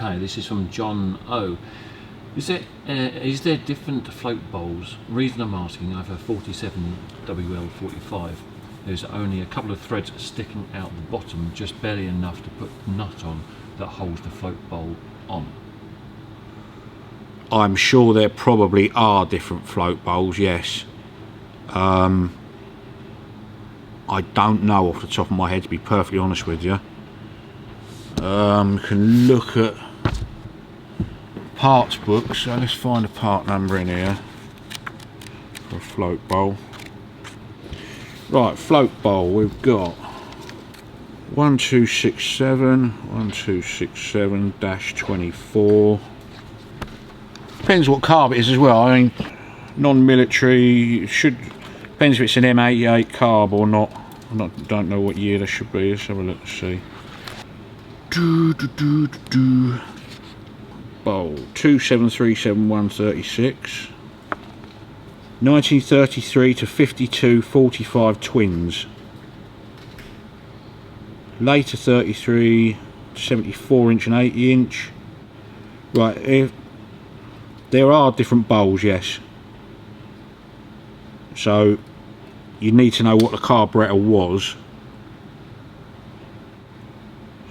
Okay, this is from John O. Is there different float bowls? The reason I'm asking, I have a 47 WL45. There's only a couple of threads sticking out the bottom, just barely enough to put the nut on that holds the float bowl on. I'm sure there probably are different float bowls, yes. I don't know off the top of my head, to be perfectly honest with you. Can look at parts books, so let's find a part number in here for a float bowl. Right, float bowl, we've got 1267-24. Depends what carb it is as well. I mean, non-military, depends if it's an M88 carb or not. Don't know what year that should be. Let's have a look and see. Bowl 2737136. 1933 to 52 45 twins. Later 33 to 74 inch and 80 inch. Right, there are different bowls, yes. So you need to know what the carburetor was.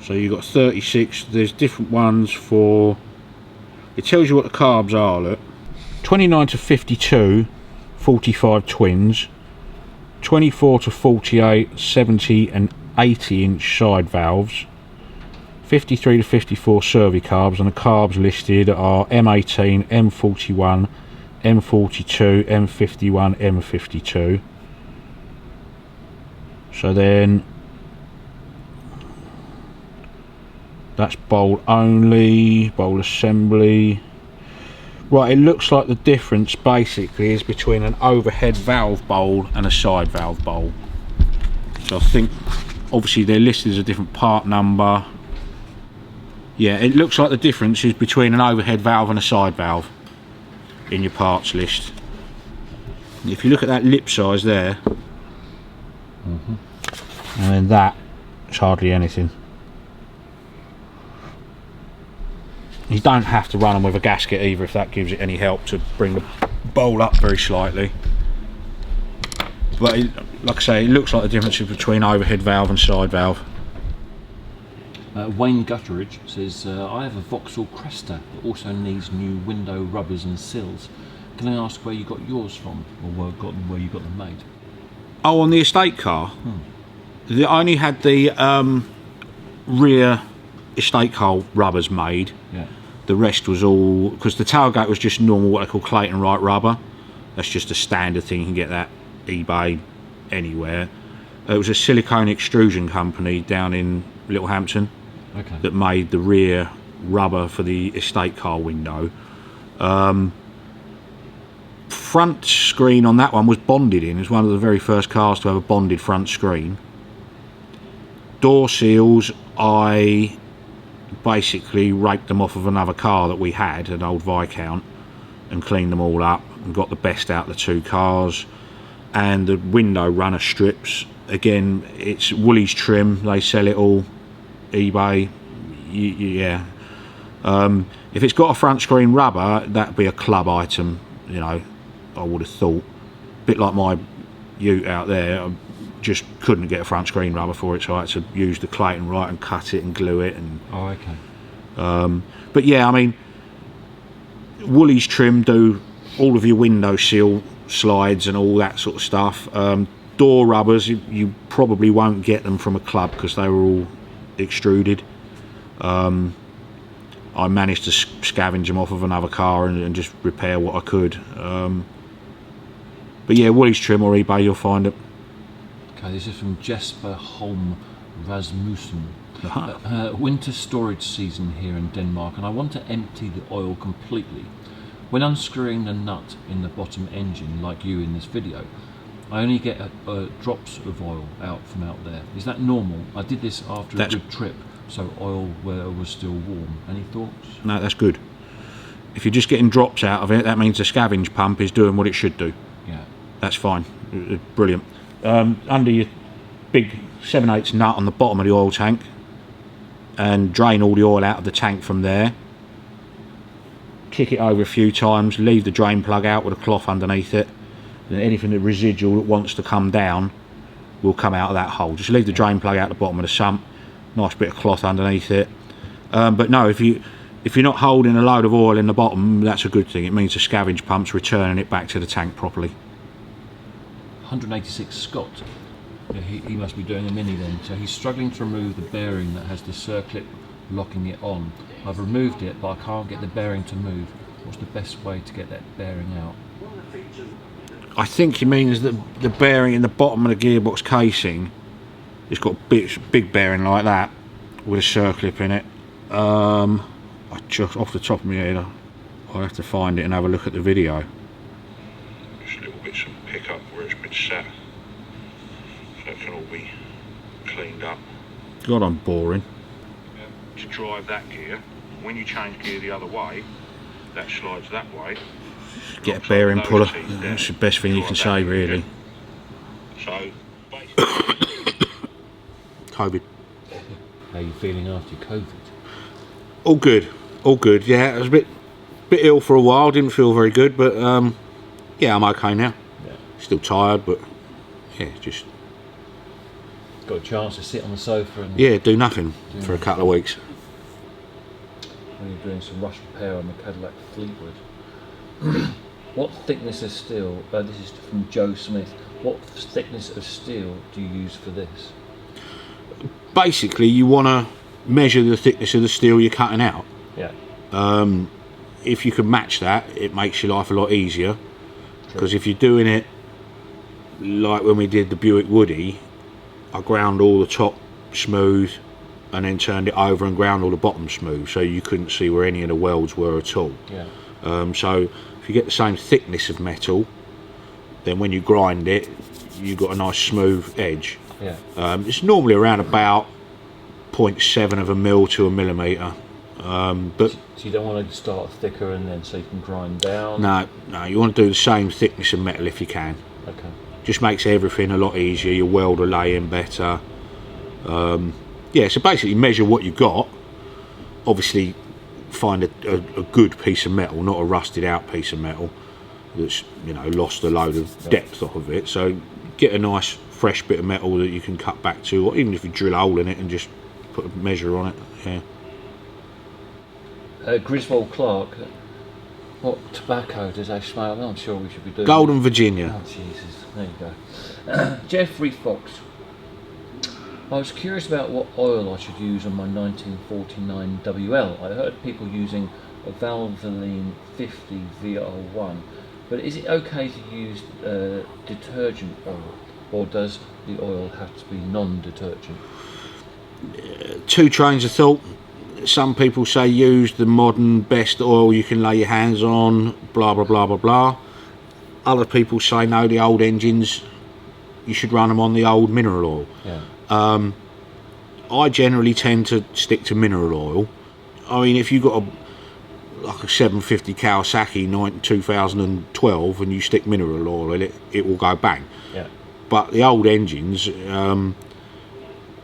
So you've got 36, there's different ones for, it tells you what the carbs are, look. 29 to 52, 45 twins. 24 to 48, 70 and 80 inch side valves. 53 to 54 cervicarbs, and the carbs listed are M18, M41, M42, M51, M52. So then that's bowl only, bowl assembly. Right, it looks like the difference basically is between an overhead valve bowl and a side valve bowl. So I think obviously they're listed as a different part number. Yeah, it looks like the difference is between an overhead valve and a side valve in your parts list. If you look at that lip size there, and then that, it's hardly anything. You don't have to run them with a gasket either, if that gives it any help to bring the bowl up very slightly. But like I say, it looks like the difference is between overhead valve and side valve. Wayne Gutteridge says, I have a Vauxhall Cresta that also needs new window rubbers and sills. Can I ask where you got yours from, or where you got them made? Oh, on the estate car? I only had the rear estate car rubbers made. Yeah. The rest was all, because the tailgate was just normal, what they call Clayton Wright rubber. That's just a standard thing, you can get that eBay anywhere. It was a silicone extrusion company down in Littlehampton. Okay. That made the rear rubber for the estate car window. Front screen on that one was bonded in. It was one of the very first cars to have a bonded front screen. Door seals, I basically raked them off of another car that we had, an old Viscount, and cleaned them all up and got the best out of the two cars. And the window runner strips, again, it's Woolies trim, they sell it all, eBay, yeah. If it's got a front screen rubber, that'd be a club item, you know, I would have thought. A bit like my ute out there, I just couldn't get a front screen rubber for it, so I had to use the Clayton Wright and cut it and glue it. And oh, okay. But yeah, I mean, Woolies trim do all of your window seal slides and all that sort of stuff. Door rubbers, you probably won't get them from a club because they were all extruded. I managed to scavenge them off of another car and just repair what I could. But yeah, Woolies trim or eBay, you'll find it. Okay, this is from Jesper Holm Rasmussen. Winter storage season here in Denmark, and I want to empty the oil completely. When unscrewing the nut in the bottom engine, like you in this video, I only get drops of oil out from out there. Is that normal? I did this after a good trip, so oil was still warm. Any thoughts? No, that's good. If you're just getting drops out of it, that means the scavenge pump is doing what it should do. Yeah. That's fine. and drain all the oil out of the tank from there. Kick it over a few times, leave the drain plug out with a cloth underneath it, and anything that residual that wants to come down will come out of that hole. Just leave the drain plug out the bottom of the sump, nice bit of cloth underneath it. But no, if you're not holding a load of oil in the bottom, that's a good thing. It means the scavenge pump's returning it back to the tank properly. 186 Scott. Yeah, he must be doing a mini then. So he's struggling to remove the bearing that has the circlip locking it on. I've removed it, but I can't get the bearing to move. What's the best way to get that bearing out? I think he means that the bearing in the bottom of the gearbox casing, it's got a big bearing like that with a circlip in it. I just off the top of my head, I'll have to find it and have a look at the video. Just little bits of pickup where it's been sat, so it can all be cleaned up. God, I'm boring. To drive that gear, when you change gear the other way, that slides that way. Get a bearing puller. That's the best thing you can say, really. So, COVID. How are you feeling after your COVID? All good, all good. Yeah, I was a bit ill for a while. Didn't feel very good, but yeah, I'm okay now. Yeah. Still tired, but yeah, just got a chance to sit on the sofa and do nothing for a couple of weeks. When you're doing some rush repair on the Cadillac Fleetwood. What thickness of steel? This is from Joe Smith. What thickness of steel do you use for this? Basically, you want to measure the thickness of the steel you're cutting out. Yeah. If you can match that, it makes your life a lot easier. Because if you're doing it like when we did the Buick Woody, I ground all the top smooth and then turned it over and ground all the bottom smooth, so you couldn't see where any of the welds were at all. Yeah. So if you get the same thickness of metal, then when you grind it, you've got a nice smooth edge. Yeah. It's normally around about 0.7 of a mil to a millimetre. But so you don't want to start thicker and then so you can grind down? No, you want to do the same thickness of metal if you can. Okay. Just makes everything a lot easier, your welder laying better. Yeah, so basically measure what you've got. Obviously find a good piece of metal, not a rusted out piece of metal that's, you know, lost a load of depth off of it. So get a nice fresh bit of metal that you can cut back to, or even if you drill a hole in it and just put a measure on it. Yeah. Griswold Clark, what tobacco does they smell? I'm not sure we should be doing. Golden Virginia. Oh Jesus, there you go. Jeffrey Fox, I was curious about what oil I should use on my 1949 WL. I heard people using a Valvoline 50 VL1, but is it okay to use detergent oil, or does the oil have to be non-detergent? Two trains of thought. Some people say use the modern best oil you can lay your hands on, blah blah blah blah blah. Other people say no, the old engines, you should run them on the old mineral oil. Yeah. I generally tend to stick to mineral oil. I mean, if you've got a 750 Kawasaki 2012 and you stick mineral oil in it, it will go bang. Yeah. But the old engines,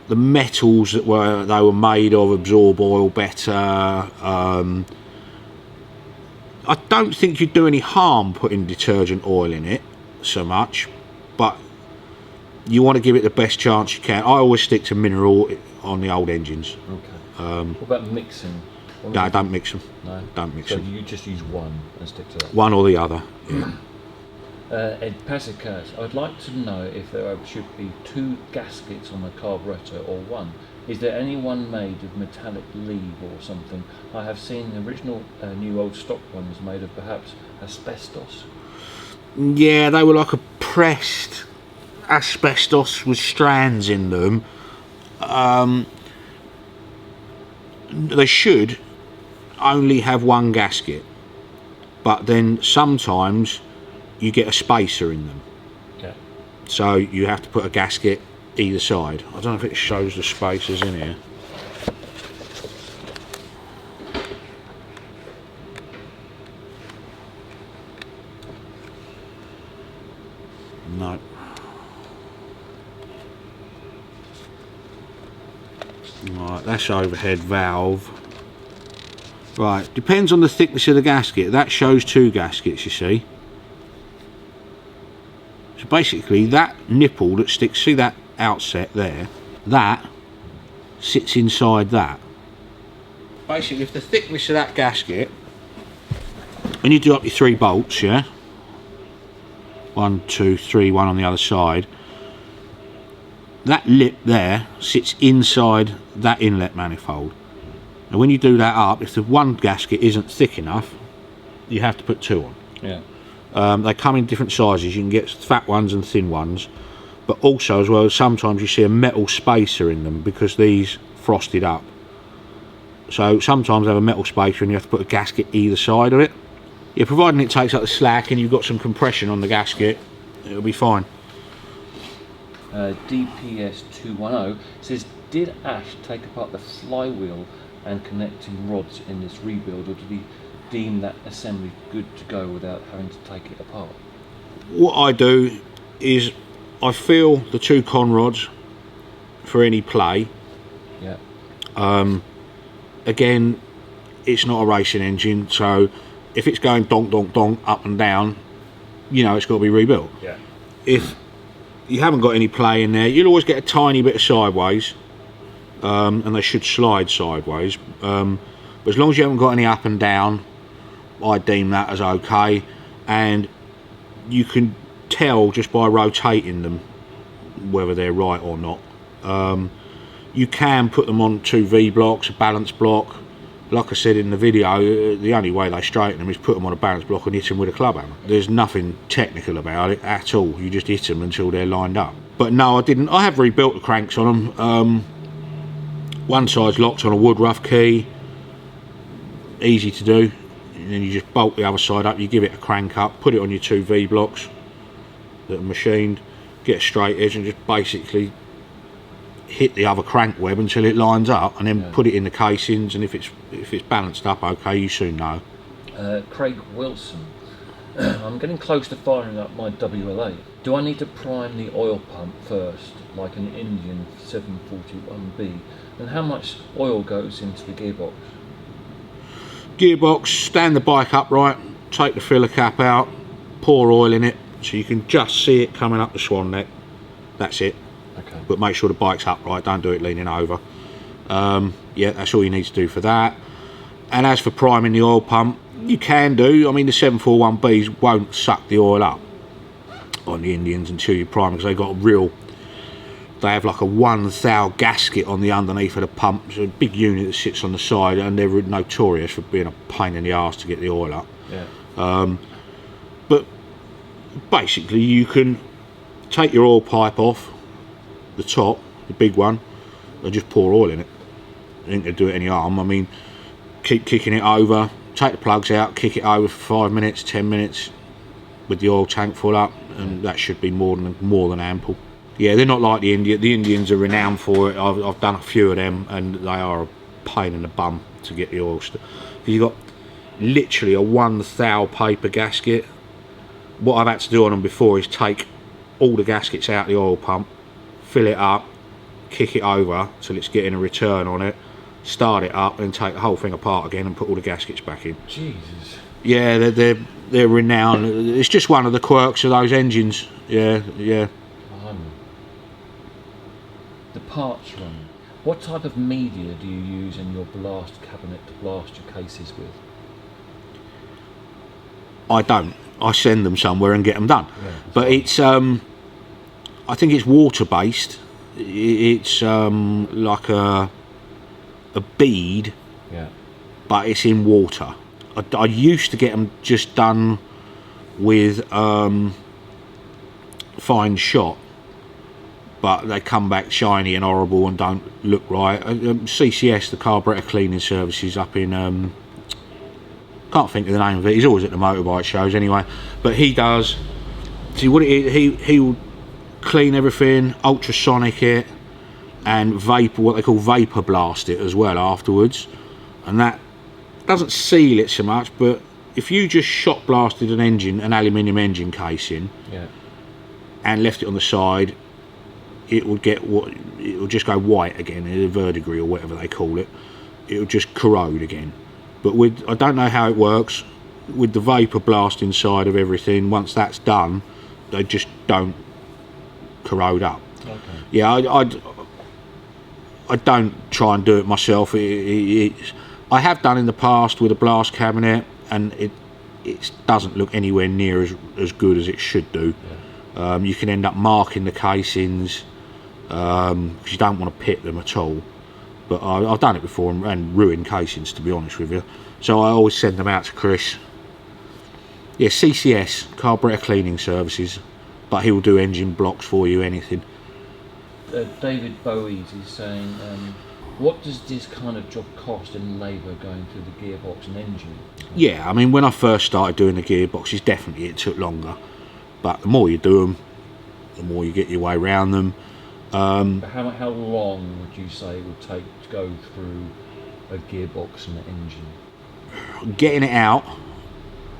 the metals that they were made of absorb oil better. I don't think you'd do any harm putting detergent oil in it so much, but you want to give it the best chance you can. I always stick to mineral on the old engines. Okay. What about mixing? No, don't mix them. No? Don't mix so them. You just use one and stick to that? One or the other, yeah. Ed Pasikas, I'd like to know if there should be 2 gaskets on the carburetor or one. Is there any one made of metallic lead or something? I have seen the original new old stock ones made of perhaps asbestos. Yeah, they were like a pressed asbestos with strands in them. They should only have one gasket, but then sometimes you get a spacer in them. Yeah. So you have to put a gasket either side. I don't know if it shows the spacers in here. No. Right. that's overhead valve. Right, depends on the thickness of the gasket. That shows 2 gaskets, you see. So basically that nipple that sticks, see that outset there, that sits inside that. Basically, if the thickness of that gasket, when you do up your 3 bolts, yeah, 1, 2, 3, 1 on the other side, that lip there sits inside that inlet manifold. And when you do that up, if the one gasket isn't thick enough, you have to put 2 on. Yeah. They come in different sizes. You can get fat ones and thin ones, but also as well, sometimes you see a metal spacer in them because these frosted up. So sometimes they have a metal spacer and you have to put a gasket either side of it. Yeah, providing it takes up the slack and you've got some compression on the gasket, it'll be fine. DPS210 says, did Ash take apart the flywheel and connecting rods in this rebuild, or did he deem that assembly good to go without having to take it apart? What I do is I feel the 2 con rods for any play. Yeah. Again, it's not a racing engine, so if it's going donk donk donk up and down, you know it's got to be rebuilt. Yeah. If you haven't got any play in there, you'll always get a tiny bit of sideways, and they should slide sideways, but as long as you haven't got any up and down, I deem that as okay. And you can tell just by rotating them whether they're right or not. You can put them on 2 V blocks, a balance block. Like I said in the video, the only way they straighten them is put them on a balance block and hit them with a club hammer. There's nothing technical about it at all. You just hit them until they're lined up. But no, I didn't. I have rebuilt the cranks on them. One side's locked on a wood rough key. Easy to do. And then you just bolt the other side up. You give it a crank up, put it on your 2 V blocks that are machined, get a straight edge and just basically hit the other crank web until it lines up, and then put it in the casings, and if it's balanced up okay, you soon know. Craig Wilson, I'm getting close to firing up my WLA. Do I need to prime the oil pump first, like an Indian 741B, and how much oil goes into the gearbox? Gearbox, stand the bike upright, take the filler cap out, pour oil in it so you can just see it coming up the swan neck. That's it. Okay. But make sure the bike's upright, don't do it leaning over. Yeah, that's all you need to do for that. And as for priming the oil pump, you can do. I mean, the 741Bs won't suck the oil up on the Indians until you prime, because they have like a 1 thou gasket on the underneath of the pump. It's a big unit that sits on the side, and they're notorious for being a pain in the arse to get the oil up. Yeah. But basically you can take your oil pipe off the top, the big one, and just pour oil in it. You ain't gonna do it any harm. I mean, keep kicking it over, take the plugs out, kick it over for 5 minutes, 10 minutes with the oil tank full up, and that should be more than ample. Yeah, they're not like the Indian. The Indians are renowned for it. I've done a few of them, and they are a pain in the bum to get the oil. You've got literally a 1 thou paper gasket. What I've had to do on them before is take all the gaskets out of the oil pump, fill it up, kick it over till it's getting a return on it, start it up, and take the whole thing apart again and put all the gaskets back in. Jesus. Yeah, they're renowned. It's just one of the quirks of those engines. Yeah. The parts run. What type of media do you use in your blast cabinet to blast your cases with? I don't. I send them somewhere and get them done. Yeah, but it's I think it's water based. It's like a bead, yeah, but it's in water. I used to get them just done with fine shot, but they come back shiny and horrible and don't look right. CCS, the Carburetor cleaning services up in can't think of the name of it. He's always at the motorbike shows anyway, but he does. See what it is, he will clean everything, ultrasonic it, and vapor, what they call vapor blast it as well afterwards, and that doesn't seal it so much. But if you just shot blasted an aluminium engine casing, yeah, and left it on the side, it will just go white again, a verdigris or whatever they call it. It will just corrode again. But I don't know how it works with the vapor blast inside of everything. Once that's done, they just don't corrode up. Okay. Yeah, I don't try and do it myself. I have done in the past with a blast cabinet, and it doesn't look anywhere near as good as it should do. Yeah. You can end up marking the casings because you don't want to pit them at all. But I've done it before and ruined casings, to be honest with you. So I always send them out to Chris. Yeah, CCS, Carburetor Cleaning Services, but he'll do engine blocks for you, anything. David Bowies is saying, what does this kind of job cost in labour going through the gearbox and engine? Yeah, I mean, when I first started doing the gearboxes, definitely it took longer. But the more you do them, the more you get your way around them. But how long would you say it would take to go through a gearbox and an engine? Getting it out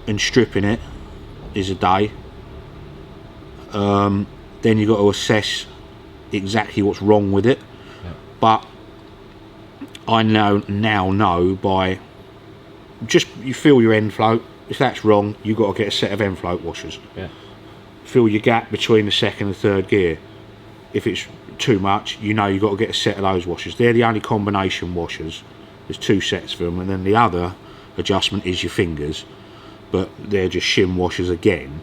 and stripping it is a day. Then you've got to assess exactly what's wrong with it. Yeah. But I now know by just you feel your end float. If that's wrong, you've got to get a set of end float washers. Yeah. Fill your gap between the second and third gear. If it's too much, you know you've got to get a set of those washers. They're the only combination washers. There's 2 sets of them, and then the other adjustment is your fingers, but they're just shim washers again.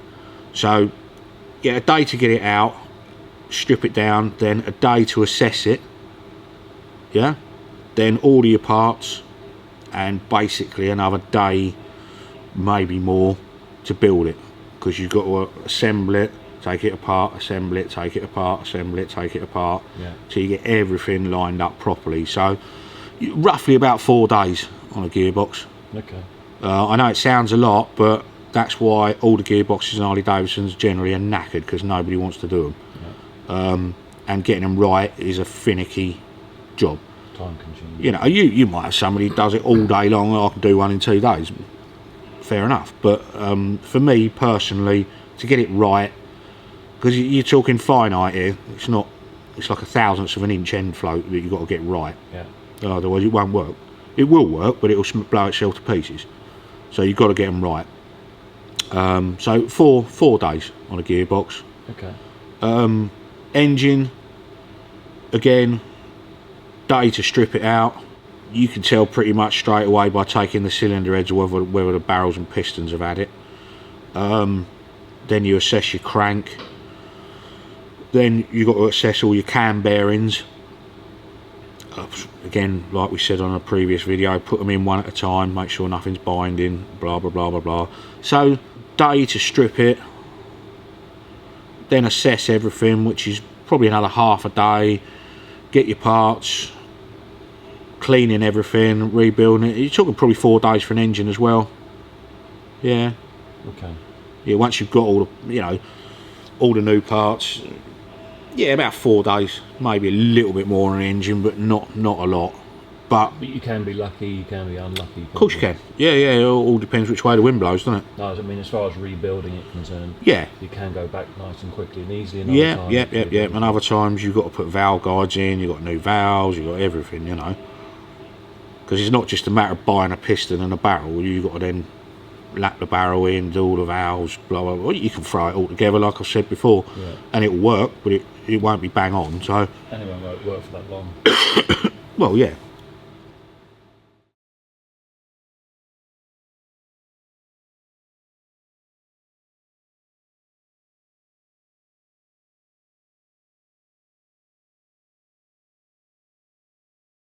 So yeah, a day to get it out, strip it down, then a day to assess it, yeah, then order your parts, and basically another day, maybe more, to build it, because you've got to assemble it, take it apart, assemble it, take it apart, assemble it, take it apart, yeah, till you get everything lined up properly. So roughly about 4 days on a gearbox. Okay. I know it sounds a lot, but that's why all the gearboxes in Harley Davidsons generally are knackered, because nobody wants to do them. Yeah. And getting them right is a finicky job. Time consuming. You know, you might have somebody who does it all day long. I can do one in 2 days. Fair enough. But for me personally, to get it right, because you're talking finite here, it's like 1/1000th of an inch end float that you've got to get right. Yeah. Otherwise it won't work. It will work, but it'll blow itself to pieces. So you've got to get them right. So 4 days on a gearbox. Okay. Engine, again, day to strip it out. You can tell pretty much straight away by taking the cylinder heads or whether the barrels and pistons have had it. Then you assess your crank. Then you've got to assess all your cam bearings. Again, like we said on a previous video, put them in one at a time, make sure nothing's binding, blah blah blah blah blah. So day to strip it, then assess everything, which is probably another half a day. Get your parts, cleaning everything, rebuilding it. You're talking probably 4 days for an engine as well. Yeah. Okay. Yeah, once you've got all the new parts, yeah, about 4 days, maybe a little bit more on an engine, but not a lot. But you can be lucky, you can be unlucky. Of course you can. Yeah, it all depends which way the wind blows, doesn't it? No, I mean, as far as rebuilding it concerned, yeah, you can go back nice and quickly and easily. Yeah. And other times you've got to put valve guides in, you've got new valves, you've got everything, you know. Because it's not just a matter of buying a piston and a barrel, you've got to then lap the barrel in, do all the valves, blah blah blah. You can throw it all together, like I've said before, yeah, and it'll work, but it won't be bang on. So anyway, it won't work for that long. Well, yeah.